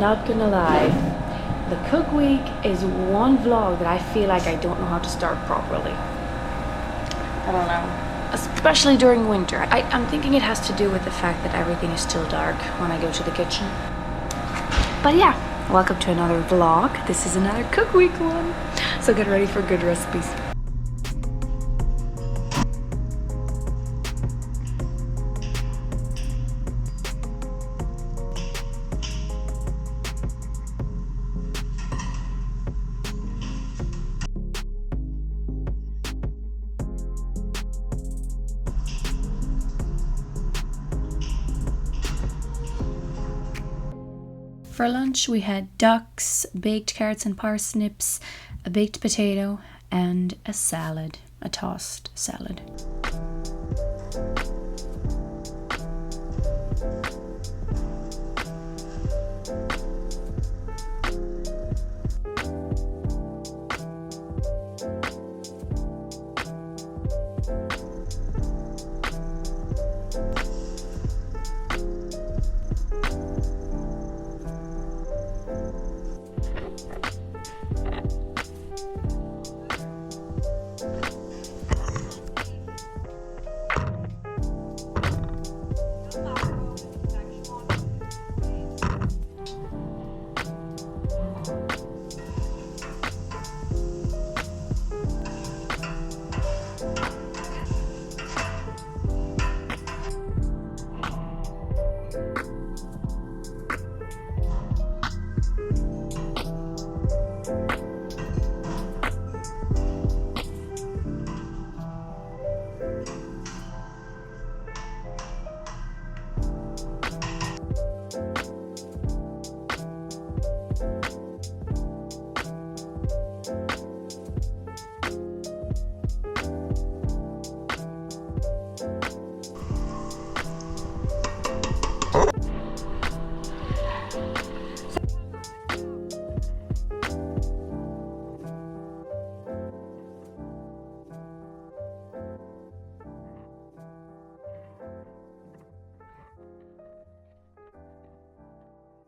not gonna lie, the cook week is one vlog that I feel like I don't know how to start properly. I don't know. Especially during winter. I'm thinking it has to do with the fact that everything is still dark when I go to the kitchen. But yeah, welcome to another vlog. This is another cook week one. So get ready for good recipes. For lunch we had ducks, baked carrots and parsnips, a baked potato and a salad, a tossed salad.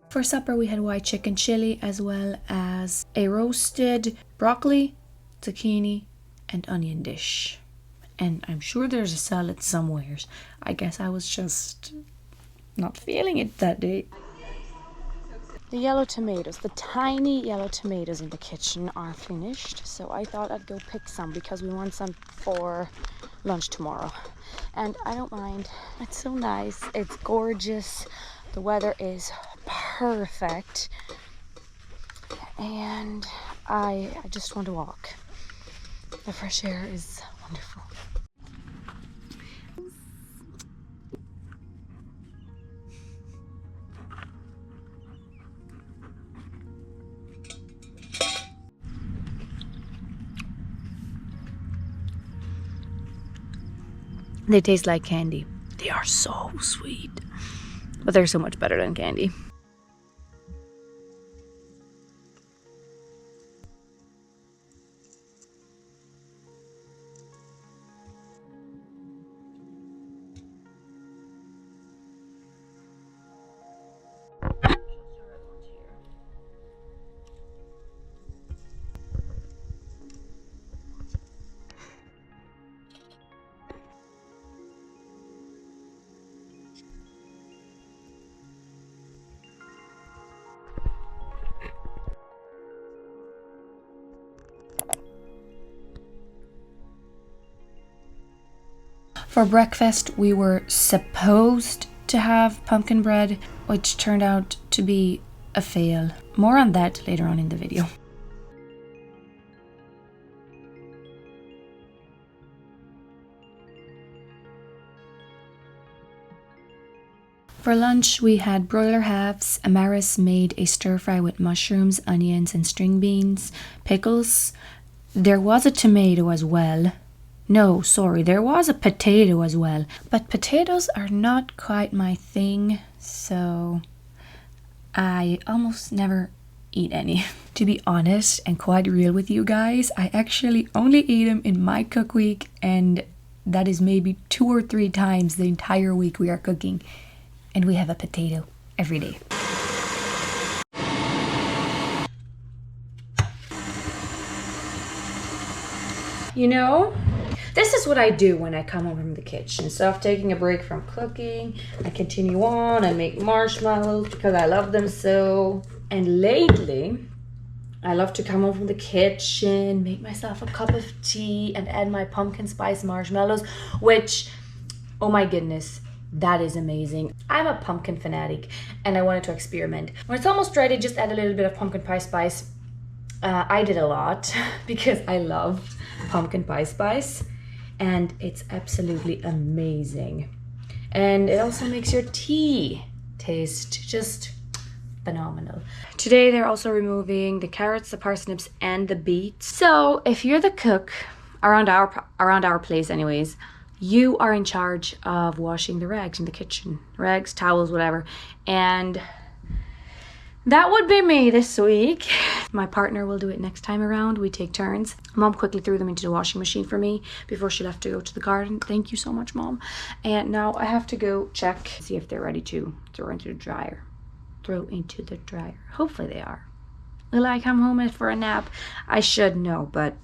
For supper we had white chicken chili as well as a roasted broccoli, zucchini and onion dish. And I'm sure there's a salad somewhere. I guess I was just not feeling it that day. The yellow tomatoes, the tiny yellow tomatoes in the kitchen are finished. So I thought I'd go pick some because we want some for lunch tomorrow. And I don't mind. It's so nice. It's gorgeous. The weather is perfect. And I just want to walk. The fresh air is wonderful. They taste like candy. They are so sweet, but they're so much better than candy. For breakfast, we were supposed to have pumpkin bread, which turned out to be a fail. More on that later on in the video. For lunch, we had broiler halves. Amaris made a stir fry with mushrooms, onions, and string beans, pickles. There was a tomato as well. No, sorry, there was a potato as well. But potatoes are not quite my thing, so I almost never eat any. To be honest and quite real with you guys, I actually only eat them in my cook week, and that is maybe 2 or 3 times the entire week we are cooking. And we have a potato every day. You know, this is what I do when I come home from the kitchen. Instead of taking a break from cooking, I continue on and make marshmallows because I love them so. And lately, I love to come home from the kitchen, make myself a cup of tea, and add my pumpkin spice marshmallows, which, oh my goodness, that is amazing. I'm a pumpkin fanatic and I wanted to experiment. When it's almost ready, just add a little bit of pumpkin pie spice. I did a lot because I love pumpkin pie spice and it's absolutely amazing. And it also makes your tea taste just phenomenal. Today they're also removing the carrots, the parsnips, and the beets. So if you're the cook around our place anyways, you are in charge of washing the rags in the kitchen. Rags, towels, whatever. And that would be me this week. My partner will do it next time around. We take turns. Mom quickly threw them into the washing machine for me before she left to go to the garden. Thank you so much, Mom. And now I have to go check, see if they're ready to throw into the dryer. Hopefully they are. Will I come home for a nap? I should know, but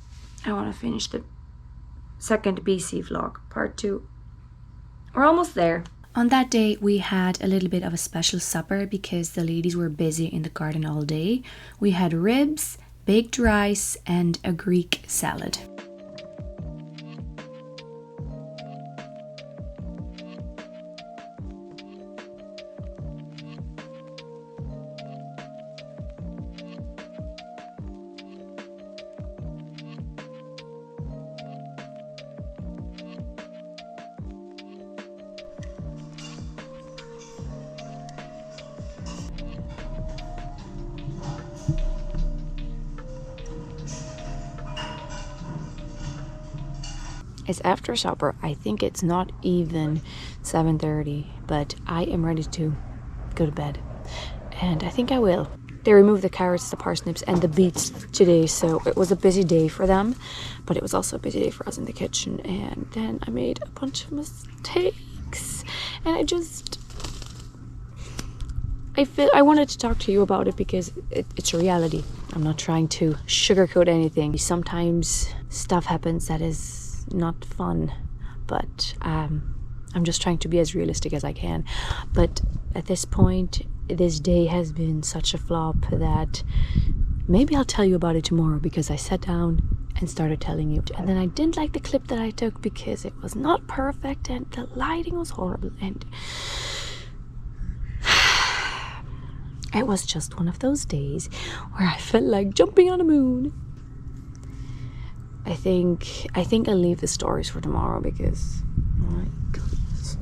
I want to finish the second BC vlog, part 2. We're almost there. On that day, we had a little bit of a special supper because the ladies were busy in the garden all day. We had ribs, baked rice, and a Greek salad. It's after supper. I think it's not even 7:30, but I am ready to go to bed. And I think I will. They removed the carrots, the parsnips, and the beets today, so it was a busy day for them, but it was also a busy day for us in the kitchen. And then I made a bunch of mistakes, and I wanted to talk to you about it because it's a reality. I'm not trying to sugarcoat anything. Sometimes stuff happens that is not fun, but I'm just trying to be as realistic as I can. But at this point, this day has been such a flop that maybe I'll tell you about it tomorrow, because I sat down and started telling you, and then I didn't like the clip that I took because it was not perfect and the lighting was horrible, and it was just one of those days where I felt like jumping on the moon. I think I'll leave the stories for tomorrow because, oh my goodness.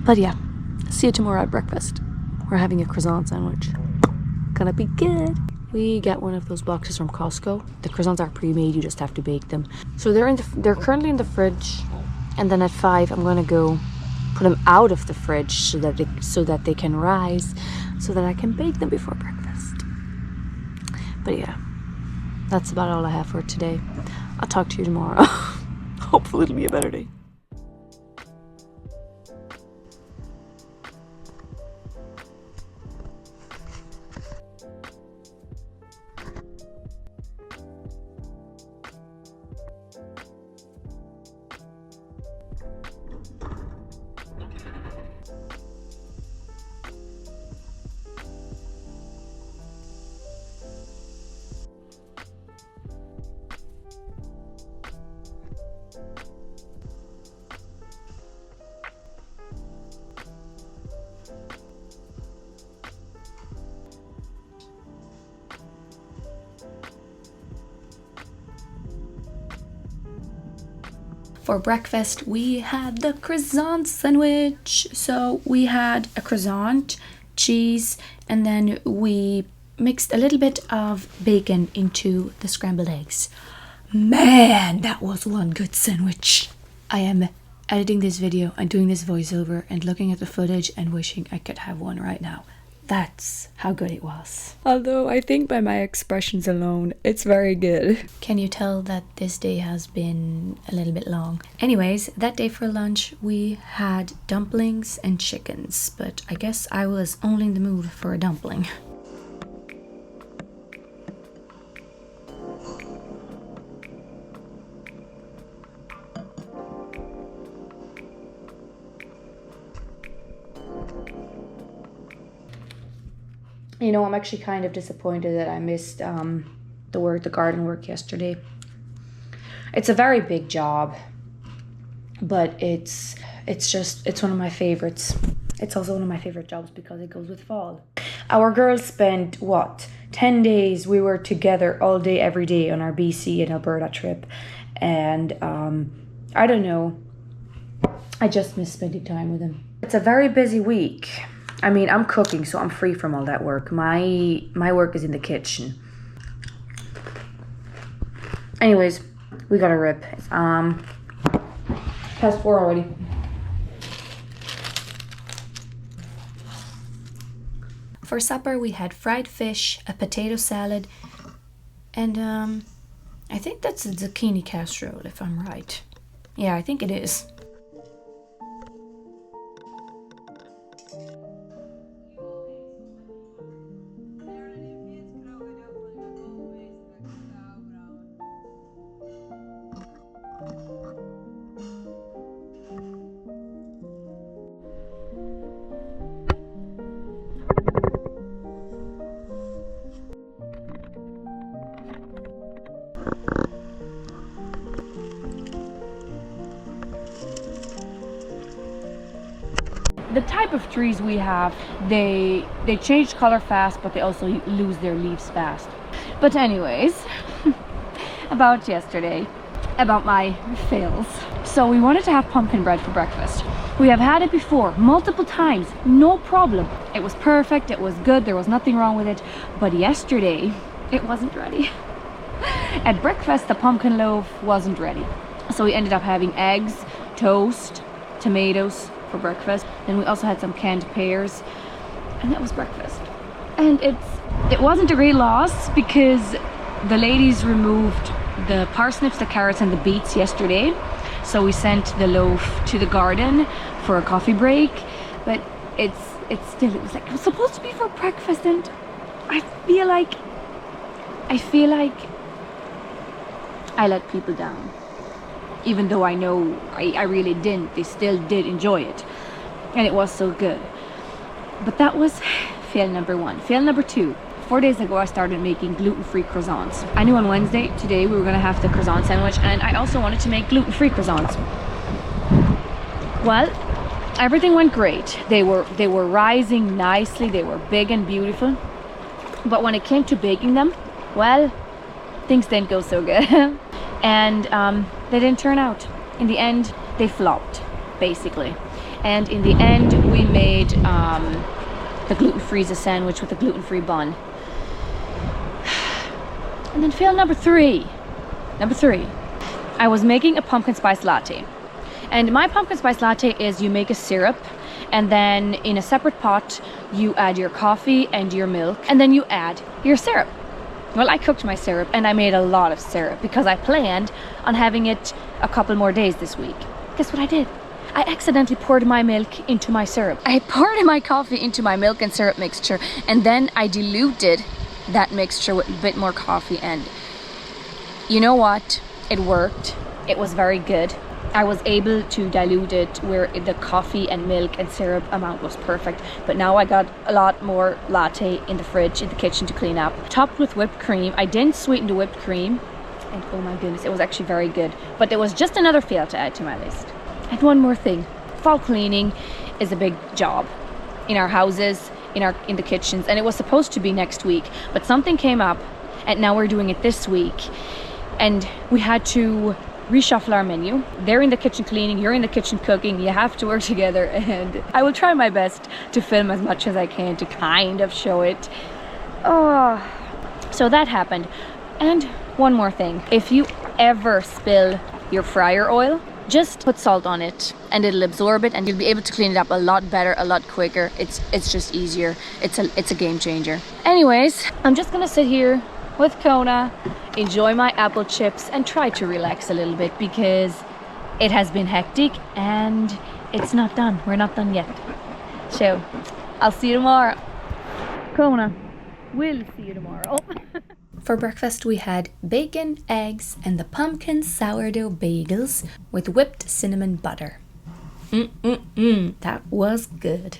But yeah, see you tomorrow at breakfast. We're having a croissant sandwich. Gonna be good. We got one of those boxes from Costco. The croissants are pre-made, you just have to bake them. So they're currently in the fridge, and then at 5 I'm gonna go put them out of the fridge so that they can rise, so that I can bake them before breakfast. But yeah, that's about all I have for today. I'll talk to you tomorrow. Hopefully it'll be a better day. For breakfast, we had the croissant sandwich. So we had a croissant, cheese, and then we mixed a little bit of bacon into the scrambled eggs. Man, that was one good sandwich. I am editing this video and doing this voiceover and looking at the footage and wishing I could have one right now. That's how good it was. Although I think by my expressions alone, it's very good. Can you tell that this day has been a little bit long? Anyways, that day for lunch, we had dumplings and chickens, but I guess I was only in the mood for a dumpling. You know, I'm actually kind of disappointed that I missed the garden work yesterday. It's a very big job, but it's one of my favorites. It's also one of my favorite jobs because it goes with fall. Our girls spent 10 days. We were together all day, every day on our BC and Alberta trip, and I don't know. I just miss spending time with them. It's a very busy week. I mean, I'm cooking, so I'm free from all that work. My work is in the kitchen. Anyways, we got a rip. It's past 4 already. For supper, we had fried fish, a potato salad, and I think that's a zucchini casserole, if I'm right. Yeah, I think it is. The type of trees we have, they change color fast, but they also lose their leaves fast. But anyways, about yesterday, about my fails. So we wanted to have pumpkin bread for breakfast. We have had it before, multiple times, no problem. It was perfect, it was good, there was nothing wrong with it. But yesterday, it wasn't ready. At breakfast, the pumpkin loaf wasn't ready. So we ended up having eggs, toast, tomatoes for breakfast. Then we also had some canned pears, and that was breakfast. And it wasn't a great loss because the ladies removed the parsnips, the carrots, and the beets yesterday. So we sent the loaf to the garden for a coffee break. But it was supposed to be for breakfast, and I feel like I let people down. Even though I know I really didn't, they still did enjoy it. And it was so good. But that was fail number 1. Fail number 2. 4 days ago, I started making gluten-free croissants. I knew on Wednesday, today, we were gonna have the croissant sandwich, and I also wanted to make gluten-free croissants. Well, everything went great. They were rising nicely, they were big and beautiful. But when it came to baking them, well, things didn't go so good. And they didn't turn out. In the end, they flopped, basically. And in the end, we made the gluten-free sandwich with a gluten-free bun. And then fail number 3. Number 3. I was making a pumpkin spice latte. And my pumpkin spice latte is you make a syrup, and then in a separate pot, you add your coffee and your milk, and then you add your syrup. Well, I cooked my syrup, and I made a lot of syrup because I planned on having it a couple more days this week. Guess what I did? I accidentally poured my milk into my syrup. I poured my coffee into my milk and syrup mixture, and then I diluted that mixture with a bit more coffee, and you know what? It worked. It was very good. I was able to dilute it where the coffee and milk and syrup amount was perfect. But now I got a lot more latte in the fridge, in the kitchen to clean up. Topped with whipped cream. I didn't sweeten the whipped cream. And oh my goodness, it was actually very good. But it was just another fail to add to my list. And one more thing. Fall cleaning is a big job in our houses, in the kitchens. And it was supposed to be next week. But something came up, and now we're doing it this week. And we had to reshuffle our menu. They're in the kitchen cleaning, you're in the kitchen cooking, you have to work together, and I will try my best to film as much as I can to kind of show it. Oh, so that happened. And one more thing, if you ever spill your fryer oil, just put salt on it and it'll absorb it, and you'll be able to clean it up a lot better, a lot quicker. It's just easier. It's a game changer. Anyways, I'm just gonna sit here with Kona, enjoy my apple chips, and try to relax a little bit because it has been hectic and it's not done. We're not done yet. So I'll see you tomorrow. Kona, we'll see you tomorrow. For breakfast, we had bacon, eggs, and the pumpkin sourdough bagels with whipped cinnamon butter. That was good.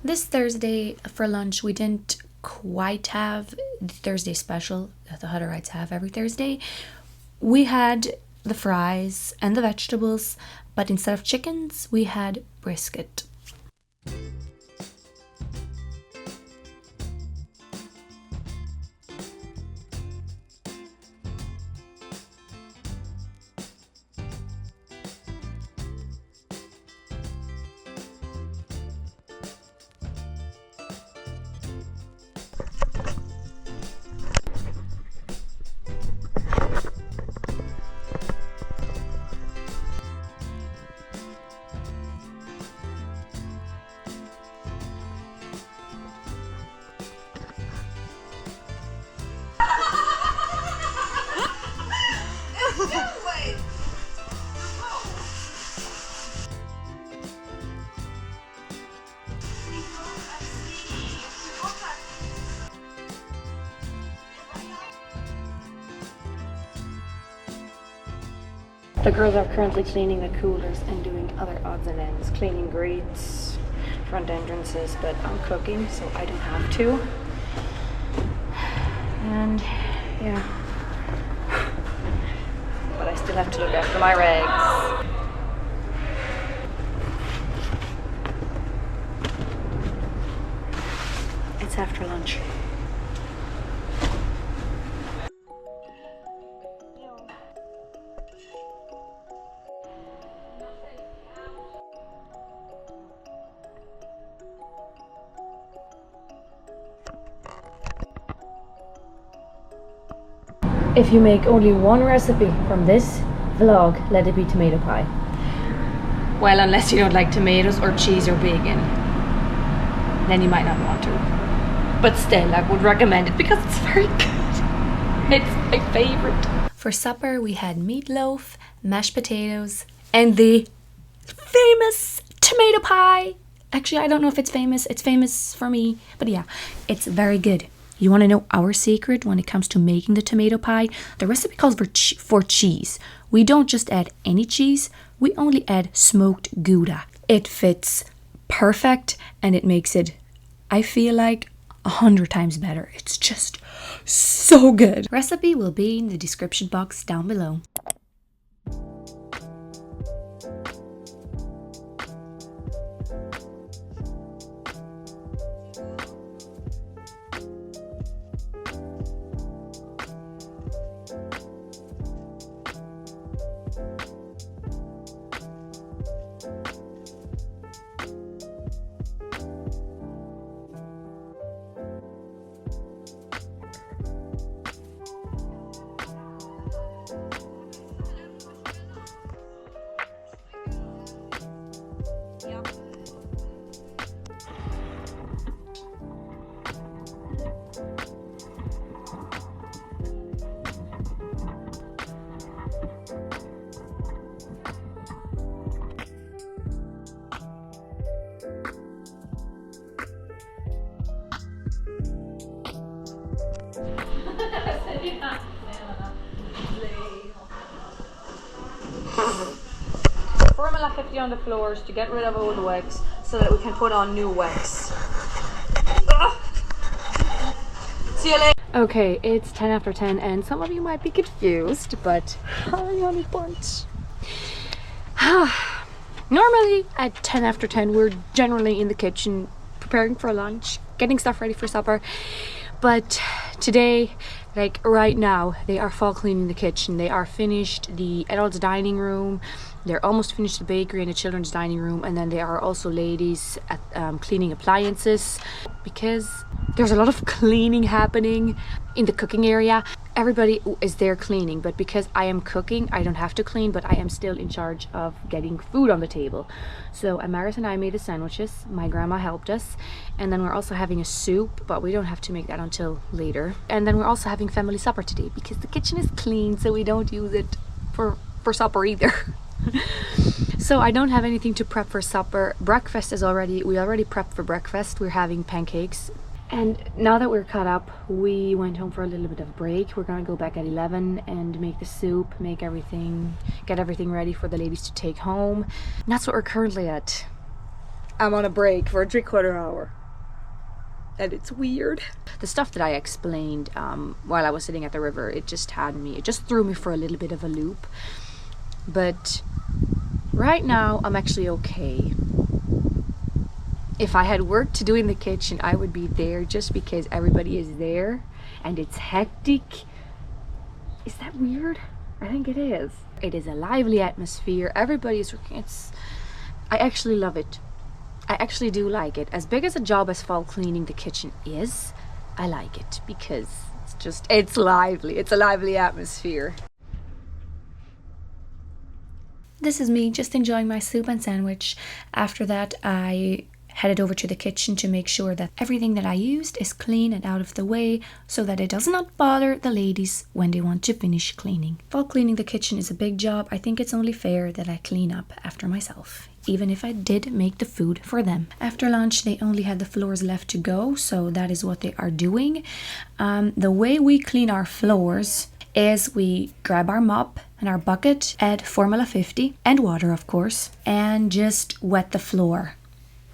This Thursday for lunch, we didn't quite have the Thursday special that the Hutterites have every Thursday. We had the fries and the vegetables, but instead of chickens, we had brisket. The girls are currently cleaning the coolers and doing other odds and ends, cleaning grates, front entrances, but I'm cooking so I don't have to. And yeah, but I still have to look after my rags. It's after lunch. If you make only one recipe from this vlog, let it be tomato pie. Well, unless you don't like tomatoes or cheese or bacon, then you might not want to. But still, I would recommend it because it's very good. It's my favorite. For supper, we had meatloaf, mashed potatoes, and the famous tomato pie. Actually, I don't know if it's famous. It's famous for me, but yeah, it's very good. You want to know our secret when it comes to making the tomato pie? The recipe calls for cheese. We don't just add any cheese, we only add smoked Gouda. It fits perfect and it makes it, I feel like, 100 times better. It's just so good. Recipe will be in the description box down below. Formula 50 on the floors to get rid of old wax so that we can put on new wax. See you later. Okay, it's 10 after 10 and some of you might be confused, but hi honey bunch. Normally at 10 after 10 we're generally in the kitchen preparing for lunch, getting stuff ready for supper, but today, like right now, they are fall cleaning the kitchen. They are finished the adults dining room, they're almost finished the bakery and the children's dining room, and then there are also ladies at cleaning appliances because there's a lot of cleaning happening in the cooking area. Everybody is there cleaning, but because I am cooking, I don't have to clean, but I am still in charge of getting food on the table. So Amaris and I made the sandwiches, my grandma helped us, and then we're also having a soup, but we don't have to make that until later. And then we're also having family supper today because the kitchen is clean, so we don't use it for supper either. So I don't have anything to prep for supper. Breakfast is we already prepped for breakfast. We're having pancakes. And now that we're caught up, we went home for a little bit of a break. We're gonna go back at 11 and make the soup, get everything ready for the ladies to take home. And that's what we're currently at. I'm on a break for a 3/4 hour. And it's weird. The stuff that I explained while I was sitting at the river, it just threw me for a little bit of a loop. But right now, I'm actually okay. If I had work to do in the kitchen, I would be there just because everybody is there and it's hectic. Is that weird? I think it is. It is a lively atmosphere. Everybody's working. I actually love it. I actually do like it. As big as a job as fall cleaning the kitchen is, I like it because it's lively. It's a lively atmosphere. This is me just enjoying my soup and sandwich. After that, I headed over to the kitchen to make sure that everything that I used is clean and out of the way so that it does not bother the ladies when they want to finish cleaning. Fall cleaning the kitchen is a big job. I think it's only fair that I clean up after myself, even if I did make the food for them. After lunch, they only had the floors left to go, so that is what they are doing. The way we clean our floors is we grab our mop and our bucket, add Formula 50 and water, of course, and just wet the floor.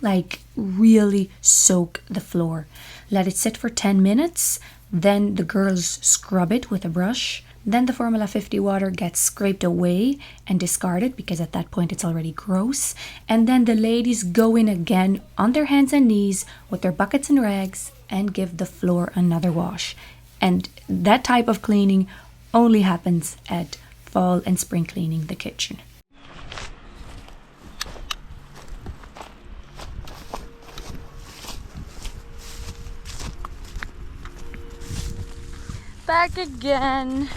Like really soak the floor. Let it sit for 10 minutes. Then the girls scrub it with a brush. Then the Formula 50 water gets scraped away and discarded because at that point it's already gross. And then the ladies go in again on their hands and knees with their buckets and rags and give the floor another wash. And that type of cleaning only happens at fall and spring cleaning the kitchen. Back again.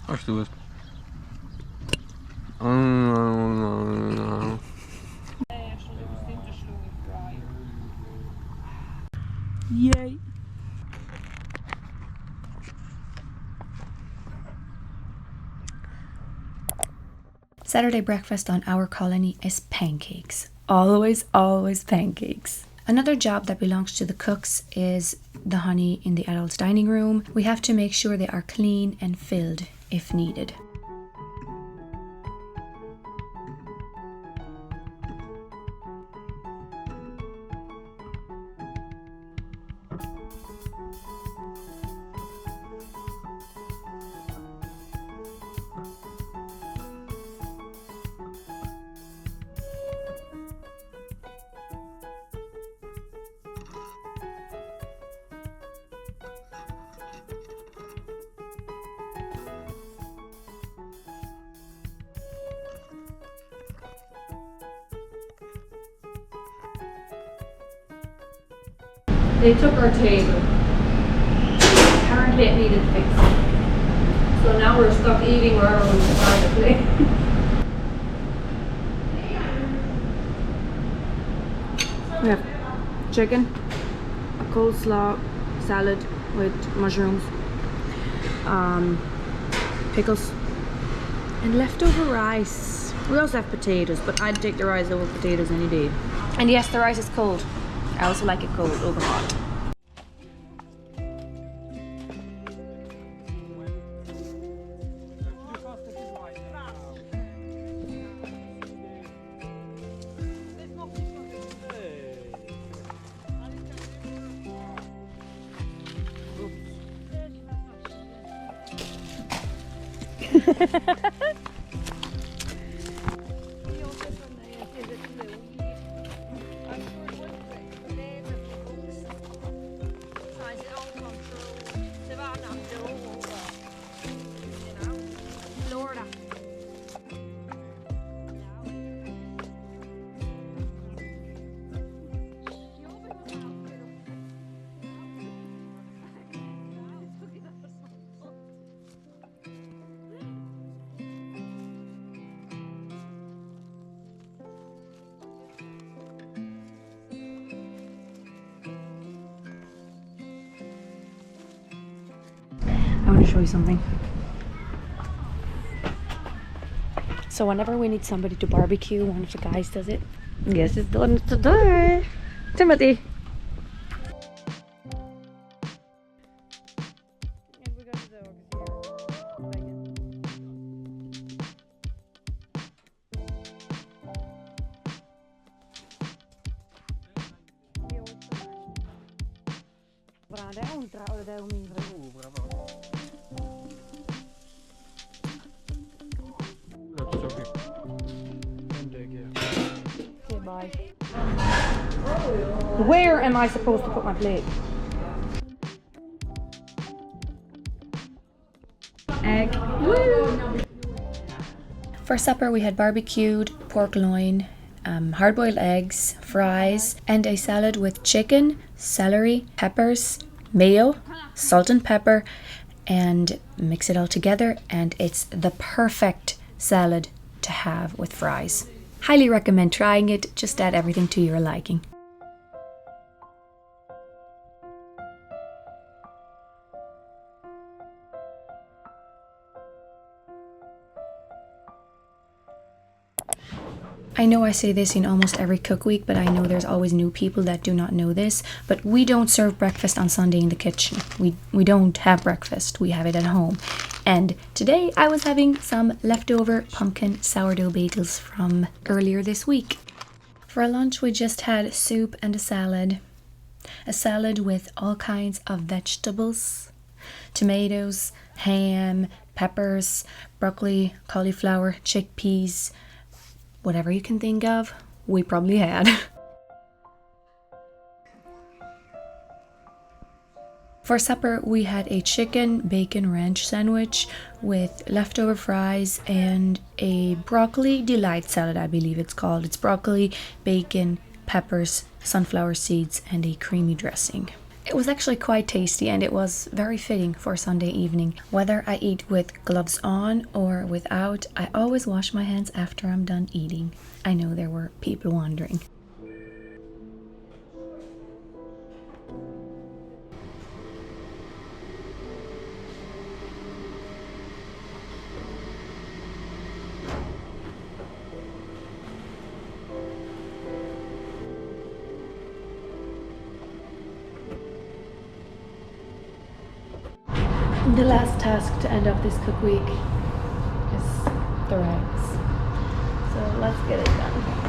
Alsjeblieft. Yay. Saturday breakfast on our colony is pancakes. Always, always pancakes. Another job that belongs to the cooks is the honey in the adults' dining room. We have to make sure they are clean and filled if needed. They took our table. Apparently it needed fixing. So now we're stuck eating our own kind of plate. We have chicken, a coleslaw salad with mushrooms, pickles, and leftover rice. We also have potatoes, but I'd take the rice over potatoes any day. And yes, the rice is cold. I also like it cold over hot. I want to show you something. So whenever we need somebody to barbecue, one of the guys does it. Guess it's done today. Timothy. Where am I supposed to put my plate? Egg. Woo! For supper we had barbecued pork loin, hard-boiled eggs, fries, and a salad with chicken, celery, peppers, mayo, salt and pepper, and mix it all together, and it's the perfect salad to have with fries. Highly recommend trying it. Just add everything to your liking. I know I say this in almost every cook week, but I know there's always new people that do not know this, but we don't serve breakfast on Sunday in the kitchen. We don't have breakfast. We have it at home. And today I was having some leftover pumpkin sourdough bagels from earlier this week. For lunch we just had soup and a salad. A salad with all kinds of vegetables. Tomatoes, ham, peppers, broccoli, cauliflower, chickpeas, whatever you can think of, we probably had. For supper, we had a chicken bacon ranch sandwich with leftover fries and a broccoli delight salad, I believe it's called. It's broccoli, bacon, peppers, sunflower seeds, and a creamy dressing. It was actually quite tasty, and it was very fitting for Sunday evening. Whether I eat with gloves on or without, I always wash my hands after I'm done eating. I know there were people wondering. The last task to end up this cook week is the rice. So let's get it done.